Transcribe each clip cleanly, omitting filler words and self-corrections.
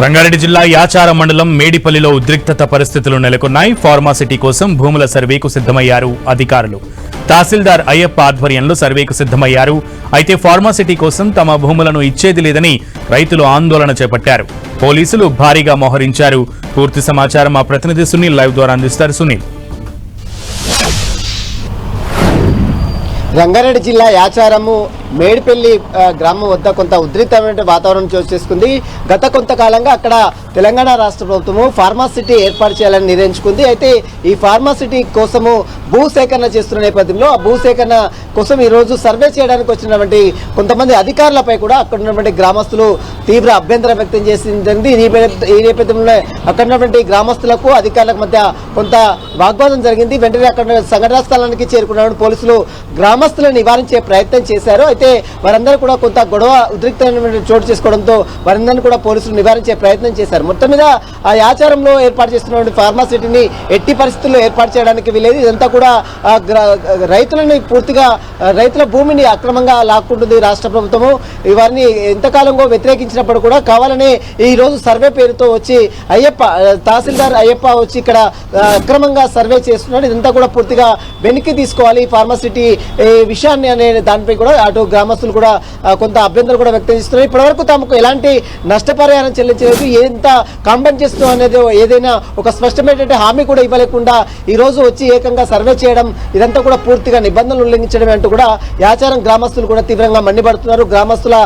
రంగారెడ్డి జిల్లా యాచారం మండలం మేడిపల్లిలో ఉద్రిక్తత పరిస్థితులు నెలకొన్నాయి. ఫార్మాసిటీ కోసం భూముల సర్వేకు సిద్ధమయ్యారు అధికారులు. తహసీల్దార్ అయ్యప్ప ఆధ్వర్యంలో సర్వేకు సిద్ధమయ్యారు. అయితే ఫార్మాసిటీ కోసం తమ భూములను ఇచ్చేది లేదని రైతులు ఆందోళన చేపట్టారు. పోలీసులు భారీగా మోహరించారు. పూర్తి సమాచారం మా ప్రతినిధి సునీల్ లైవ్ ద్వారా అందిస్తారు. సునీల్. రంగారెడ్డి జిల్లా యాచారము మేడిపల్లి గ్రామం వద్ద కొంత ఉద్రిక్తమైన వాతావరణం చోటు చేసుకుంది. గత కొంతకాలంగా అక్కడ తెలంగాణ రాష్ట్ర ప్రభుత్వము ఫార్మాసిటీ ఏర్పాటు చేయాలని నిర్ణయించుకుంది. అయితే ఈ ఫార్మాసిటీ కోసము భూసేకరణ చేస్తున్న నేపథ్యంలో ఆ భూసేకరణ కోసం ఈరోజు సర్వే చేయడానికి వచ్చినటువంటి కొంతమంది అధికారులపై కూడా అక్కడ ఉన్నటువంటి గ్రామస్తులు తీవ్ర అభ్యంతరం వ్యక్తం చేసింది. ఈ నేపథ్యంలో అక్కడ ఉన్నటువంటి గ్రామస్తులకు అధికారులకు మధ్య కొంత వాగ్వాదం జరిగింది. వెంటనే అక్కడ సంఘటనా స్థలానికి చేరుకున్న పోలీసులు గ్రామస్తులను నివారించే ప్రయత్నం చేశారు. అయితే వారందరూ కూడా కొంత గొడవ ఉద్రిక్తమైన చోటు చేసుకోవడంతో వారందరినీ కూడా పోలీసులు నివారించే ప్రయత్నం చేశారు. మొత్తం మీద ఆ యాచారంలో ఏర్పాటు చేస్తున్నటువంటి ఫార్మాసిటీని ఎట్టి పరిస్థితుల్లో ఏర్పాటు చేయడానికి వీలేదు. ఇదంతా కూడా రైతులని పూర్తిగా రైతుల భూమిని అక్రమంగా లాక్కుంటుంది రాష్ట్ర ప్రభుత్వము. వారిని ఎంతకాలంగా వ్యతిరేకించినప్పుడు కూడా కావాలనే ఈ రోజు సర్వే పేరుతో వచ్చి తహసీల్దార్ అయ్యప్ప వచ్చి ఇక్కడ అక్రమంగా సర్వే చేస్తున్నాడు. ఇదంతా కూడా పూర్తిగా వెనక్కి తీసుకోవాలి ఫార్మాసిటీ విషయాన్ని అనే దానిపై కూడా అటు గ్రామస్తులు కూడా కొంత అభ్యంతరం కూడా వ్యక్తం చేస్తున్నారు. ఇప్పటివరకు తమకు ఎలాంటి నష్టపరిహారం చెల్లించలేదు, ఎంత కాంపెన్సేషన్ చేస్తూ అనేది ఏదైనా ఒక స్పష్టమైనటువంటి హామీ కూడా ఇవ్వలేకుండా ఈ రోజు వచ్చి ఏకంగా సర్వే చేయడం ఇదంతా కూడా పూర్తిగా నిబంధనలు ఉల్లంఘించడం అంటూ కూడా యాచారం గ్రామస్తులు కూడా తీవ్రంగా మండిపడుతున్నారు. గ్రామస్తుల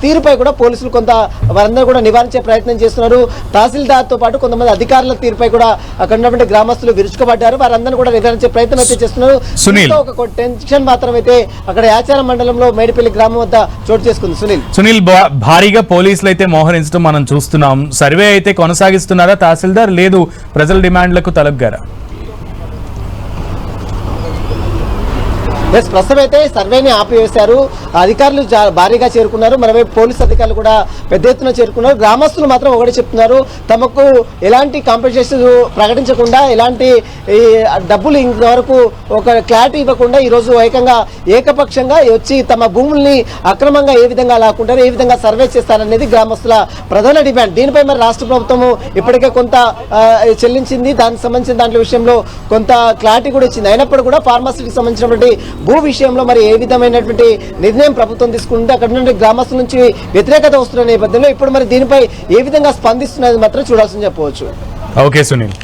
తీరుపై కూడా పోలీసులు కొంత వారందరూ కూడా నివారించే ప్రయత్నం చేస్తున్నారు. తహసీల్దార్తో పాటు కొంతమంది అధికారుల తీరుపై కూడా అక్కడ ఉన్నటువంటి గ్రామస్తులు విరుచుకుపడ్డారు. వారందరూ కూడా నివారించే ప్రయత్నం అయితే చేస్తున్నారు. ఒక టెన్షన్ మాత్రం అయితే అక్కడ యాచారం మండలంలో మేడిపల్లి గ్రామం వద్ద చోటు చేసుకుంది. సునీల్, భారీగా పోలీసులు అయితే మోహరించడం మనం చూస్తున్నాం. సర్వే అయితే కొనసాగిస్తున్నారా తహసీల్దార్, లేదు ప్రజల డిమాండ్లకు తలగ్గారా? ప్రస్తుతం అయితే సర్వేని ఆపివేశారు. అధికారులు భారీగా చేరుకున్నారు. మరోవైపు పోలీసు అధికారులు కూడా పెద్ద ఎత్తున చేరుకున్నారు. గ్రామస్తులు మాత్రం ఒకటి చెప్తున్నారు, తమకు ఎలాంటి కాంపెన్సేషన్ ప్రకటించకుండా ఎలాంటి డబ్బులు ఇంతవరకు ఒక క్లారిటీ ఇవ్వకుండా ఈరోజు ఏకపక్షంగా వచ్చి తమ భూముల్ని అక్రమంగా ఏ విధంగా లాక్కుంటారు, ఏ విధంగా సర్వే చేస్తారనేది గ్రామస్తుల ప్రధాన డిమాండ్. దీనిపై మరి రాష్ట్ర ప్రభుత్వము ఇప్పటికే కొంత చెల్లించింది. దానికి సంబంధించిన దాంట్లో విషయంలో కొంత క్లారిటీ కూడా ఇచ్చింది. అయినప్పుడు కూడా ఫార్మాసిటీకి సంబంధించినటువంటి భూ విషయంలో మరి ఏ విధమైనటువంటి నిర్ణయం ప్రభుత్వం తీసుకుంటే అక్కడ నుండి గ్రామస్తుల నుంచి వ్యతిరేకత వస్తున్న నేపథ్యంలో ఇప్పుడు మరి దీనిపై ఏ విధంగా స్పందిస్తున్నది మాత్రం చూడాల్సింది చెప్పవచ్చు. ఓకే సునీల్.